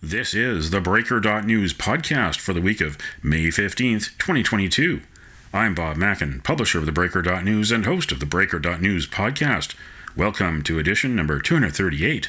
This is the theBreaker.news podcast for the week of May 15th, 2022. I'm Bob Mackin, publisher of theBreaker.news and host of the theBreaker.news podcast. Welcome to edition number 238.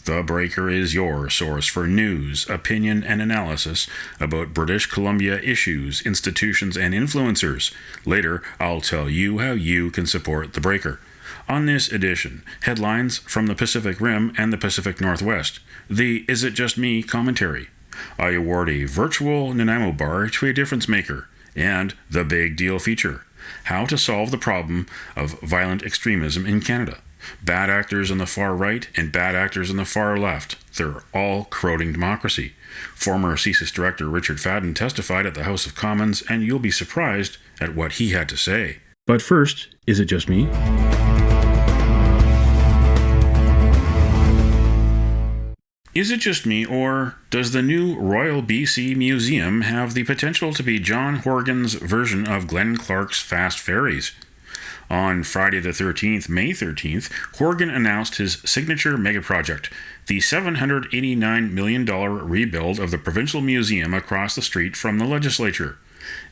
The Breaker is your source for news, opinion, and analysis about British Columbia issues, institutions, and influencers. Later, I'll tell you how you can support The Breaker. On this edition, headlines from the Pacific Rim and the Pacific Northwest, the Is It Just Me commentary. I award a virtual Nanaimo bar to a difference maker, and the Big Deal feature, how to solve the problem of violent extremism in Canada. Bad actors on the far right and bad actors on the far left. They're all corroding democracy. Former CSIS director Richard Fadden testified at the House of Commons, and you'll be surprised at what he had to say. But first, is it just me? Is it just me, or does the new Royal BC Museum have the potential to be John Horgan's version of Glenn Clark's Fast Ferries? On Friday the 13th, May 13th, Horgan announced his signature megaproject, the $789 million rebuild of the provincial museum across the street from the legislature.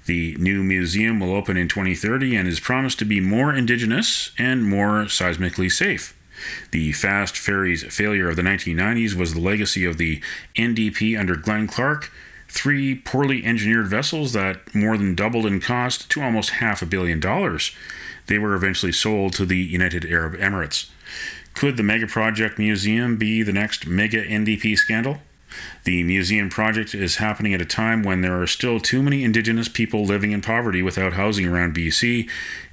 The new museum will open in 2030 and is promised to be more Indigenous and more seismically safe. The Fast Ferries failure of the 1990s was the legacy of the NDP under Glenn Clark, 3 poorly engineered vessels that more than doubled in cost to almost $500 million. They were eventually sold to the United Arab Emirates. Could the Mega Project Museum be the next mega NDP scandal? The museum project is happening at a time when there are still too many Indigenous people living in poverty without housing around BC.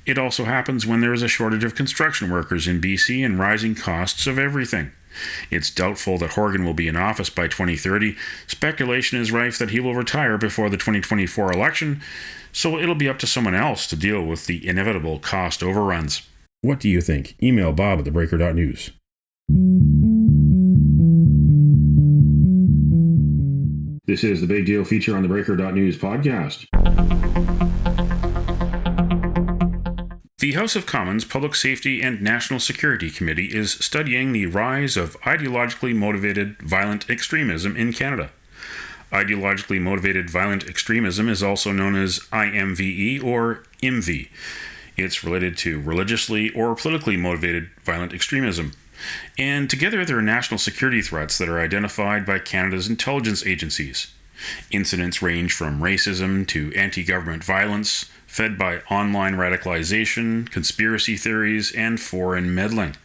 It also happens when there is a shortage of construction workers in BC and rising costs of everything. It's doubtful that Horgan will be in office by 2030. Speculation is rife that he will retire before the 2024 election, so it'll be up to someone else to deal with the inevitable cost overruns. What do you think? Email Bob at theBreaker.news. This is the Big Deal feature on the theBreaker.news podcast. The House of Commons Public Safety and National Security Committee is studying the rise of ideologically motivated violent extremism in Canada. Ideologically motivated violent extremism is also known as IMVE or IMV. It's related to religiously or politically motivated violent extremism. And together they're national security threats that are identified by Canada's intelligence agencies. Incidents range from racism to anti-government violence, fed by online radicalization, conspiracy theories, and foreign meddling.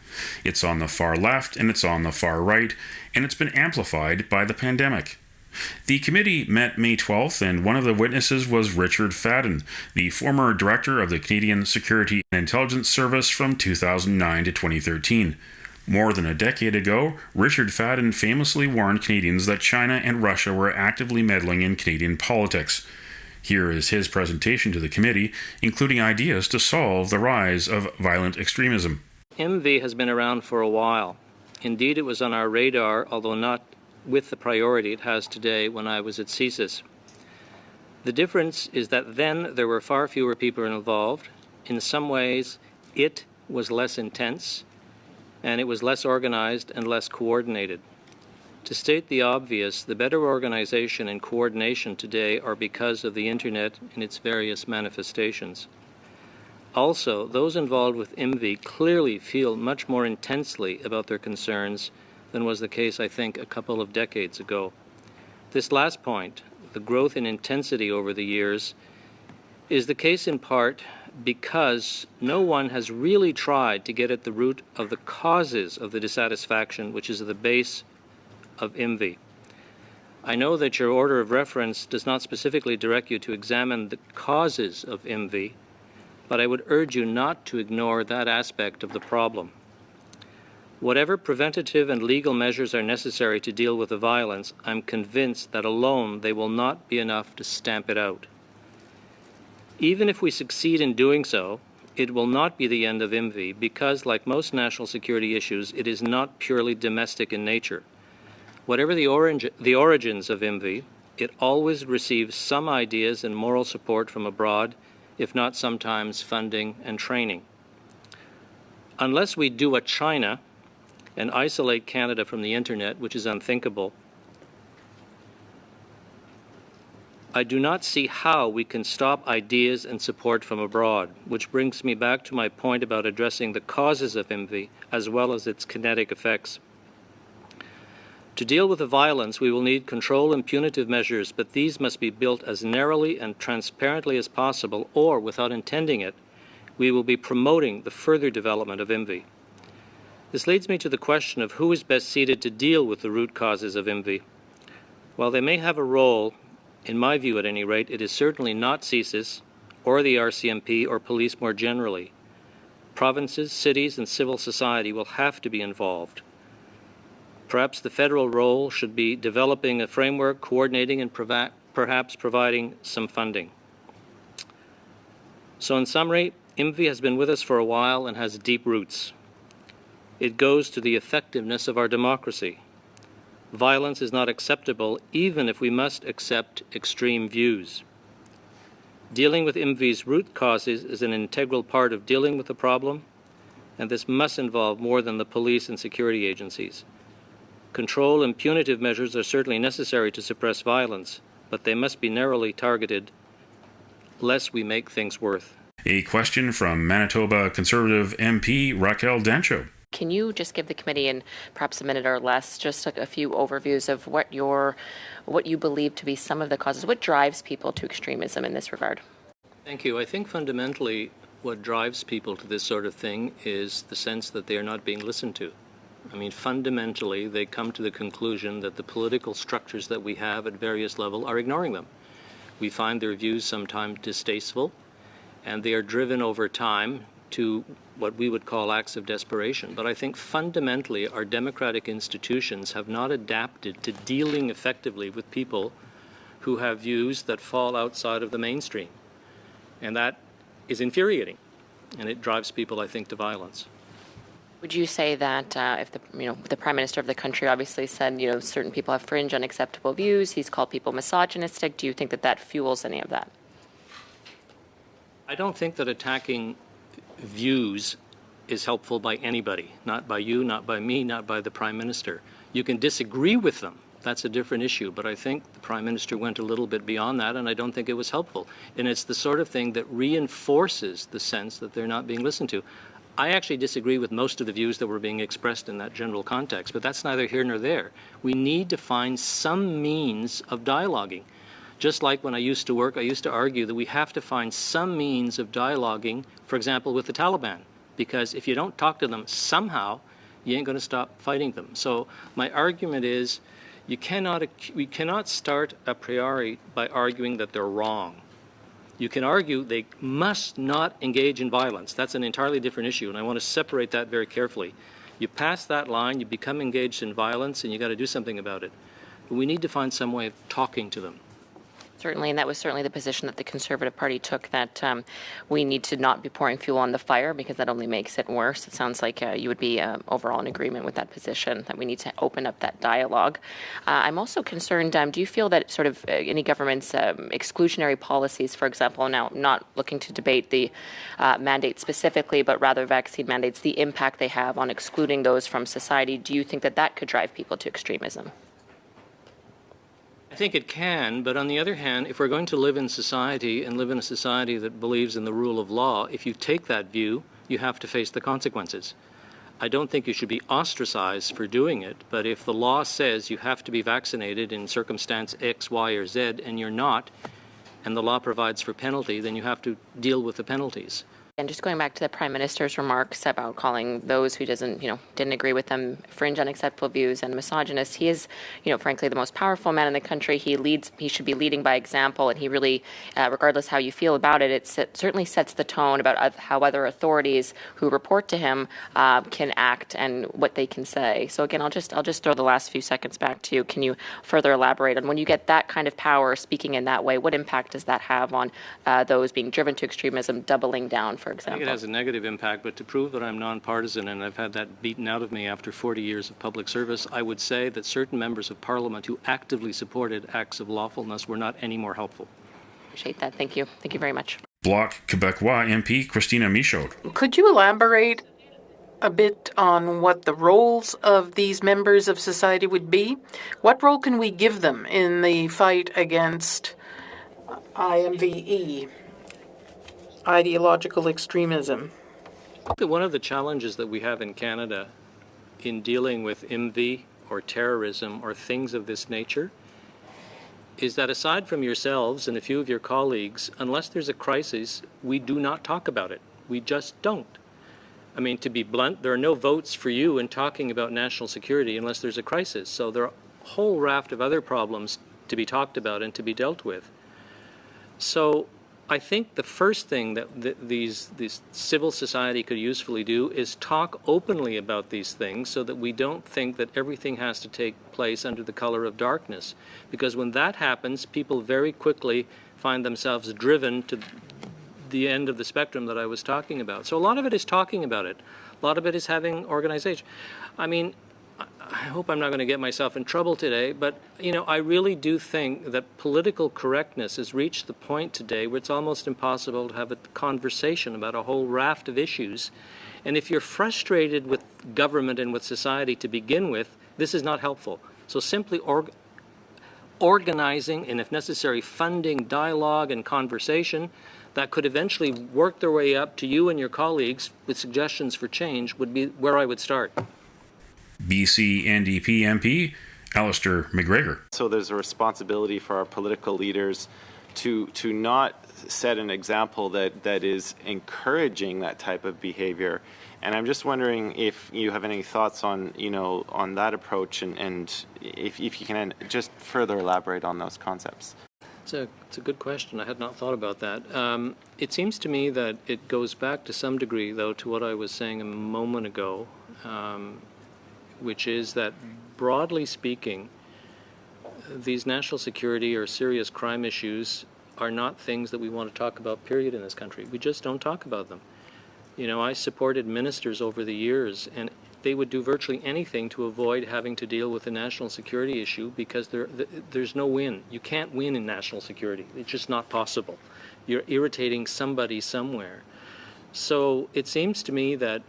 It's on the far left and it's on the far right, and it's been amplified by the pandemic. The committee met May 12th, and one of the witnesses was Richard Fadden, the former director of the Canadian Security and Intelligence Service from 2009 to 2013. More than a decade ago, Richard Fadden famously warned Canadians that China and Russia were actively meddling in Canadian politics. Here is his presentation to the committee, including ideas to solve the rise of violent extremism. MV has been around for a while. Indeed, it was on our radar, although not with the priority it has today when I was at CSIS. The difference is that then there were far fewer people involved. In some ways, it was less intense, and it was less organized and less coordinated. To state the obvious, the better organization and coordination today are because of the Internet and its various manifestations. Also, those involved with MV clearly feel much more intensely about their concerns than was the case, I think, a couple of decades ago. This last point, the growth in intensity over the years, is the case in part because no one has really tried to get at the root of the causes of the dissatisfaction, which is the base of MV. I know that your order of reference does not specifically direct you to examine the causes of MV, but I would urge you not to ignore that aspect of the problem. Whatever preventative and legal measures are necessary to deal with the violence, I'm convinced that alone they will not be enough to stamp it out. Even if we succeed in doing so, it will not be the end of MV because, like most national security issues, it is not purely domestic in nature. Whatever the origins of MV, it always receives some ideas and moral support from abroad, if not sometimes funding and training. Unless we do a China and isolate Canada from the internet, which is unthinkable, I do not see how we can stop ideas and support from abroad, which brings me back to my point about addressing the causes of envy as well as its kinetic effects. To deal with the violence, we will need control and punitive measures, but these must be built as narrowly and transparently as possible, or, without intending it, we will be promoting the further development of envy. This leads me to the question of who is best seated to deal with the root causes of envy. While they may have a role, in my view at any rate, it is certainly not CSIS or the RCMP or police more generally. Provinces, cities, and civil society will have to be involved. Perhaps the federal role should be developing a framework, coordinating, and perhaps providing some funding. So in summary, envy has been with us for a while and has deep roots. It goes to the effectiveness of our democracy. Violence is not acceptable, even if we must accept extreme views. Dealing with envy's root causes is an integral part of dealing with the problem, and this must involve more than the police and security agencies. Control and punitive measures are certainly necessary to suppress violence, but they must be narrowly targeted, lest we make things worse. A question from Manitoba Conservative MP Raquel Dancho. Can you just give the committee in perhaps a minute or less just a few overviews of what you believe to be some of the causes? What drives people to extremism in this regard? Thank you. I think fundamentally what drives people to this sort of thing is the sense that they are not being listened to. I mean, fundamentally, they come to the conclusion that the political structures that we have at various levels are ignoring them. We find their views sometimes distasteful, and they are driven over time to what we would call acts of desperation. But I think fundamentally our democratic institutions have not adapted to dealing effectively with people who have views that fall outside of the mainstream. And that is infuriating, and it drives people, I think, to violence. Would you say that if the Prime Minister of the country obviously said, certain people have fringe, unacceptable views, he's called people misogynistic, do you think that that fuels any of that? I don't think that attacking views is helpful by anybody, not by you, not by me, not by the Prime Minister. You can disagree with them. That's a different issue, but I think the Prime Minister went a little bit beyond that, and I don't think it was helpful. And it's the sort of thing that reinforces the sense that they're not being listened to. I actually disagree with most of the views that were being expressed in that general context, but that's neither here nor there. We need to find some means of dialoguing. Just like when I used to work, I used to argue that we have to find some means of dialoguing, for example, with the Taliban, because if you don't talk to them somehow, you ain't going to stop fighting them. So my argument is we cannot start a priori by arguing that they're wrong. You can argue they must not engage in violence. That's an entirely different issue, and I want to separate that very carefully. You pass that line, you become engaged in violence, and you got to do something about it. But we need to find some way of talking to them. Certainly, and that was certainly the position that the Conservative Party took, that we need to not be pouring fuel on the fire because that only makes it worse. It sounds like you would be overall in agreement with that position, that we need to open up that dialogue. I'm also concerned, do you feel that sort of any government's exclusionary policies, for example, now not looking to debate the mandate specifically, but rather vaccine mandates, the impact they have on excluding those from society, do you think that that could drive people to extremism? I think it can, but on the other hand, if we're going to live in society and live in a society that believes in the rule of law, if you take that view, you have to face the consequences. I don't think you should be ostracized for doing it, but if the law says you have to be vaccinated in circumstance X, Y, or Z, and you're not, and the law provides for penalty, then you have to deal with the penalties. And just going back to the Prime Minister's remarks about calling those who didn't agree with them fringe, unacceptable views and misogynist, he is, frankly, the most powerful man in the country. He should be leading by example, and he really, regardless how you feel about it, it certainly sets the tone about how other authorities who report to him can act and what they can say. So again, I'll just throw the last few seconds back to you. Can you further elaborate on when you get that kind of power speaking in that way, what impact does that have on those being driven to extremism, doubling down, for example? I think it has a negative impact, but to prove that I'm nonpartisan and I've had that beaten out of me after 40 years of public service, I would say that certain members of Parliament who actively supported acts of lawfulness were not any more helpful. Appreciate that. Thank you. Thank you very much. Bloc Québécois MP Christina Michaud. Could you elaborate a bit on what the roles of these members of society would be? What role can we give them in the fight against IMVE, ideological extremism? One of the challenges that we have in Canada in dealing with IMVE or terrorism or things of this nature is that aside from yourselves and a few of your colleagues, unless there's a crisis, we do not talk about it. We just don't. I mean, to be blunt, there are no votes for you in talking about national security unless there's a crisis. So there are a whole raft of other problems to be talked about and to be dealt with. So I think the first thing that these civil society could usefully do is talk openly about these things so that we don't think that everything has to take place under the color of darkness. Because when that happens, people very quickly find themselves driven to the end of the spectrum that I was talking about. So a lot of it is talking about it. A lot of it is having organization. I mean, I hope I'm not going to get myself in trouble today, but, you know, I really do think that political correctness has reached the point today where it's almost impossible to have a conversation about a whole raft of issues. And if you're frustrated with government and with society to begin with, this is not helpful. So simply organizing and, if necessary, funding dialogue and conversation that could eventually work their way up to you and your colleagues with suggestions for change would be where I would start. BC NDP MP Alistair McGregor. So there's a responsibility for our political leaders to not set an example that is encouraging that type of behavior. And I'm just wondering if you have any thoughts on, you know, on that approach and if you can just further elaborate on those concepts. It's a good question. I had not thought about that. It seems to me that it goes back to some degree, though, to what I was saying a moment ago, which is that, broadly speaking, these national security or serious crime issues are not things that we want to talk about, period, in this country. We just don't talk about them. You know, I supported ministers over the years, and they would do virtually anything to avoid having to deal with the national security issue because there's no win. You can't win in national security. It's just not possible. You're irritating somebody somewhere. So it seems to me that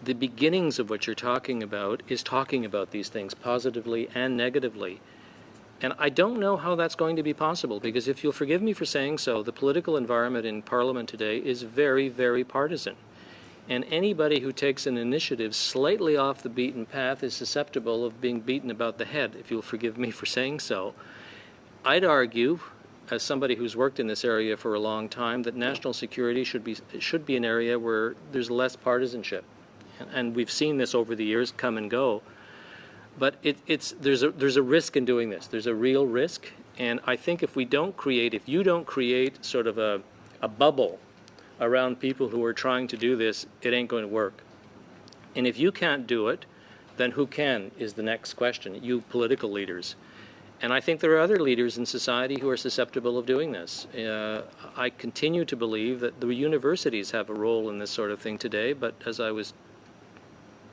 the beginnings of what you're talking about is talking about these things positively and negatively. And I don't know how that's going to be possible, because if you'll forgive me for saying so, the political environment in Parliament today is very, very partisan. And anybody who takes an initiative slightly off the beaten path is susceptible of being beaten about the head, if you'll forgive me for saying so. I'd argue, as somebody who's worked in this area for a long time, that national security should be an area where there's less partisanship. And we've seen this over the years come and go. But there's a risk in doing this. There's a real risk. And I think if you don't create sort of a bubble around people who are trying to do this, it ain't going to work. And if you can't do it, then who can is the next question, you political leaders. And I think there are other leaders in society who are susceptible of doing this. I continue to believe that the universities have a role in this sort of thing today, but as I was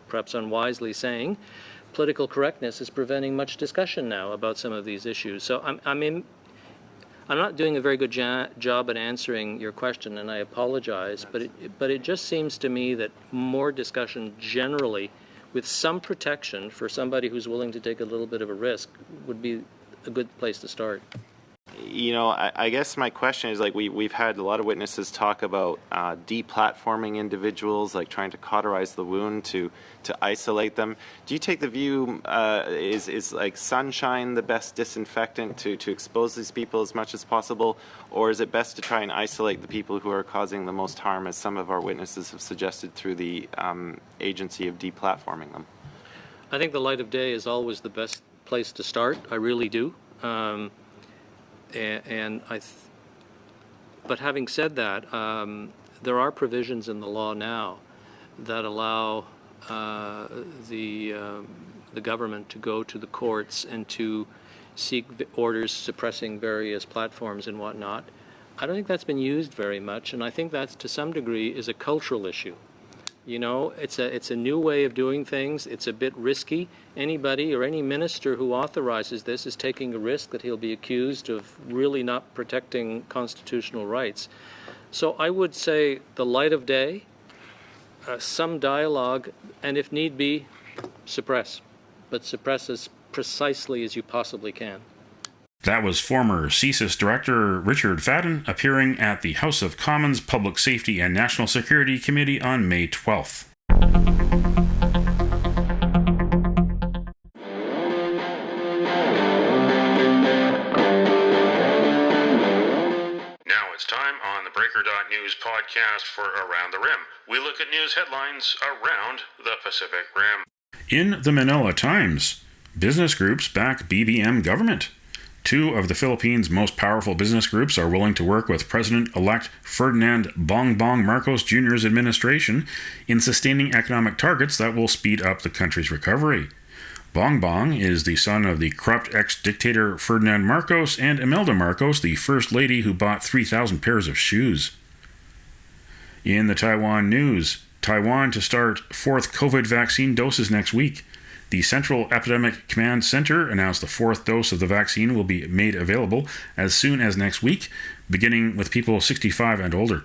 perhaps unwisely saying, political correctness is preventing much discussion now about some of these issues. So I'm not doing a very good job at answering your question, and I apologize, but it just seems to me that more discussion generally, with some protection for somebody who's willing to take a little bit of a risk, would be a good place to start. You know, I guess my question is, like, we've had a lot of witnesses talk about deplatforming individuals, like trying to cauterize the wound to isolate them. Do you take the view, is like sunshine the best disinfectant to expose these people as much as possible, or is it best to try and isolate the people who are causing the most harm, as some of our witnesses have suggested, through the agency of deplatforming them? I think the light of day is always the best place to start. I really do. But having said that, there are provisions in the law now that allow the government to go to the courts and to seek orders suppressing various platforms and whatnot. I don't think that's been used very much, and I think that to some degree is a cultural issue. You know, it's a new way of doing things. It's a bit risky. Anybody or any minister who authorizes this is taking a risk that he'll be accused of really not protecting constitutional rights. So I would say the light of day, some dialogue, and if need be, suppress. But suppress as precisely as you possibly can. That was former CSIS Director Richard Fadden appearing at the House of Commons Public Safety and National Security Committee on May 12th. Now it's time on the Breaker.news podcast for Around the Rim. We look at news headlines around the Pacific Rim. In the Manila Times, business groups back BBM government. Two of the Philippines' most powerful business groups are willing to work with President-elect Ferdinand Bongbong Marcos Jr.'s administration in sustaining economic targets that will speed up the country's recovery. Bongbong is the son of the corrupt ex-dictator Ferdinand Marcos and Imelda Marcos, the first lady who bought 3,000 pairs of shoes. In the Taiwan news, Taiwan to start fourth COVID vaccine doses next week. The Central Epidemic Command Center announced the fourth dose of the vaccine will be made available as soon as next week, beginning with people 65 and older.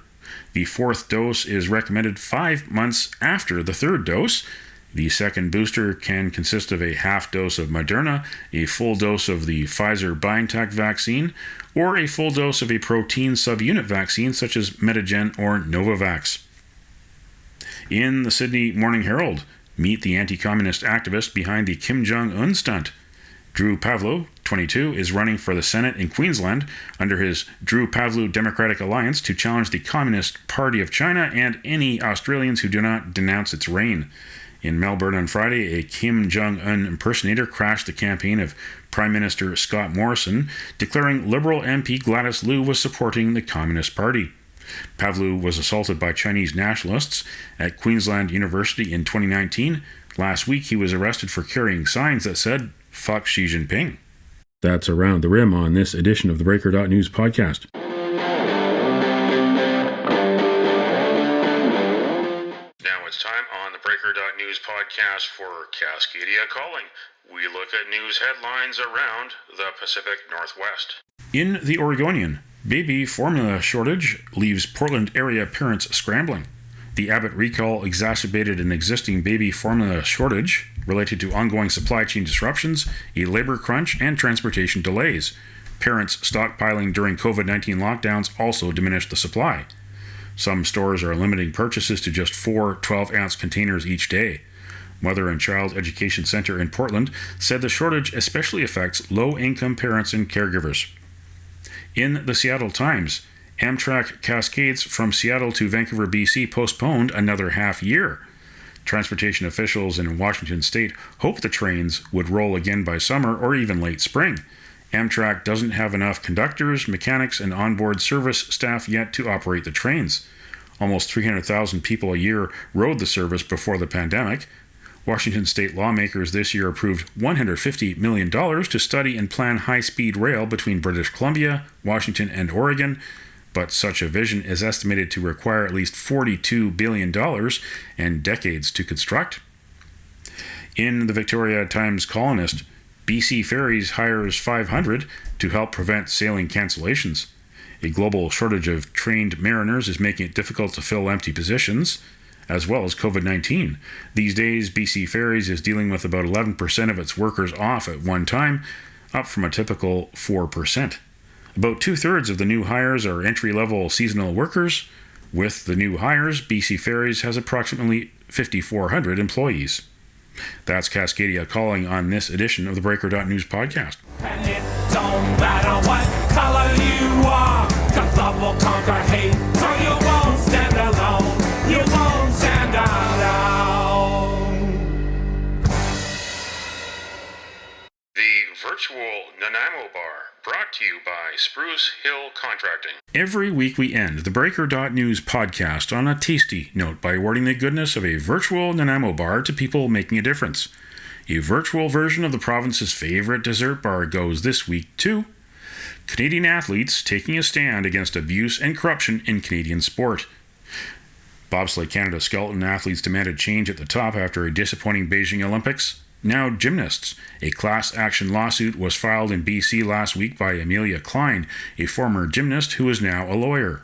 The fourth dose is recommended 5 months after the third dose. The second booster can consist of a half dose of Moderna, a full dose of the Pfizer-BioNTech vaccine, or a full dose of a protein subunit vaccine such as Medigen or Novavax. In the Sydney Morning Herald, meet the anti-communist activist behind the Kim Jong-un stunt. Drew Pavlou, 22, is running for the Senate in Queensland under his Drew Pavlou Democratic Alliance to challenge the Communist Party of China and any Australians who do not denounce its reign. In Melbourne on Friday, a Kim Jong-un impersonator crashed the campaign of Prime Minister Scott Morrison, declaring Liberal MP Gladys Liu was supporting the Communist Party. Pavlou was assaulted by Chinese nationalists at Queensland University in 2019. Last week, he was arrested for carrying signs that said, "Fuck Xi Jinping." That's Around the Rim on this edition of the Breaker.news podcast. Now it's time on the Breaker.news podcast for Cascadia Calling. We look at news headlines around the Pacific Northwest. In the Oregonian, baby formula shortage leaves Portland area parents scrambling. The Abbott recall exacerbated an existing baby formula shortage related to ongoing supply chain disruptions, a labor crunch, and transportation delays. Parents stockpiling during COVID-19 lockdowns also diminished the supply. Some stores are limiting purchases to just 4 12-ounce containers each day. Mother and Child Education Center in Portland said the shortage especially affects low-income parents and caregivers. In the Seattle Times, Amtrak Cascades from Seattle to Vancouver, BC postponed another half year. Transportation officials in Washington state hope the trains would roll again by summer or even late spring. Amtrak doesn't have enough conductors, mechanics, and onboard service staff yet to operate the trains. Almost 300,000 people a year rode the service before the pandemic. Washington state lawmakers this year approved $150 million to study and plan high-speed rail between British Columbia, Washington, and Oregon, but such a vision is estimated to require at least $42 billion and decades to construct. In the Victoria Times Colonist, BC Ferries hires 500 to help prevent sailing cancellations. A global shortage of trained mariners is making it difficult to fill empty positions, as well as COVID-19. These days, BC Ferries is dealing with about 11% of its workers off at one time, up from a typical 4%. About 2/3 of the new hires are entry-level seasonal workers. With the new hires, BC Ferries has approximately 5,400 employees. That's Cascadia Calling on this edition of the Breaker.news podcast. And it don't matter what color you are, 'cause love will conquer hate, so you won't stand alone. You won't stand alone. The virtual Nanaimo Bar, brought to you by Spruce Hill Contracting. Every week we end the Breaker.news podcast on a tasty note by awarding the goodness of a virtual Nanaimo bar to people making a difference. A virtual version of the province's favorite dessert bar goes this week to Canadian athletes taking a stand against abuse and corruption in Canadian sport. Bobsleigh Canada skeleton athletes demanded change at the top after a disappointing Beijing Olympics. Now gymnasts. A class action lawsuit was filed in BC last week by Amelia Klein, a former gymnast who is now a lawyer.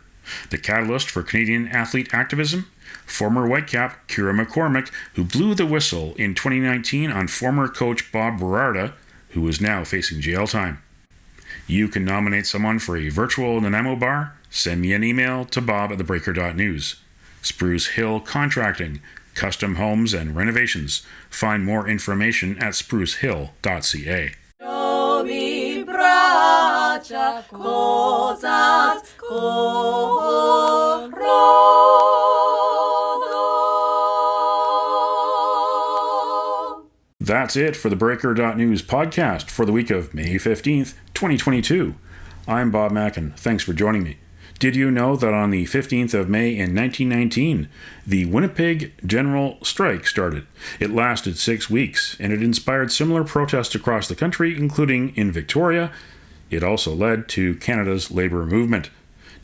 The catalyst for Canadian athlete activism? former Whitecap Kira McCormick, who blew the whistle in 2019 on former coach Bob Berarda, who is now facing jail time. You can nominate someone for a virtual Nanaimo bar. Send me an email to bob@theBreaker.news. Spruce Hill Contracting, custom homes and renovations. Find more information at sprucehill.ca. That's it for the Breaker.news podcast for the week of May 15th, 2022. I'm Bob Mackin. Thanks for joining me. Did you know that on the 15th of May in 1919, the Winnipeg General Strike started? It lasted 6 weeks, and it inspired similar protests across the country, including in Victoria. It also led to Canada's labour movement.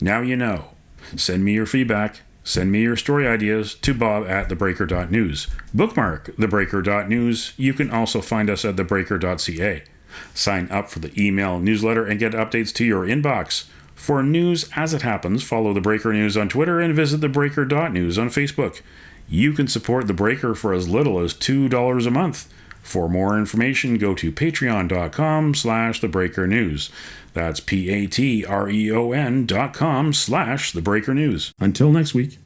Now you know. Send me your feedback. Send me your story ideas to bob@theBreaker.news. Bookmark theBreaker.news. You can also find us at theBreaker.ca. Sign up for the email newsletter and get updates to your inbox. For news as it happens, follow The Breaker News on Twitter and visit theBreaker.news on Facebook. You can support The Breaker for as little as $2 a month. For more information, go to patreon.com/thebreakernews. That's patreon.com/thebreakernews. Until next week.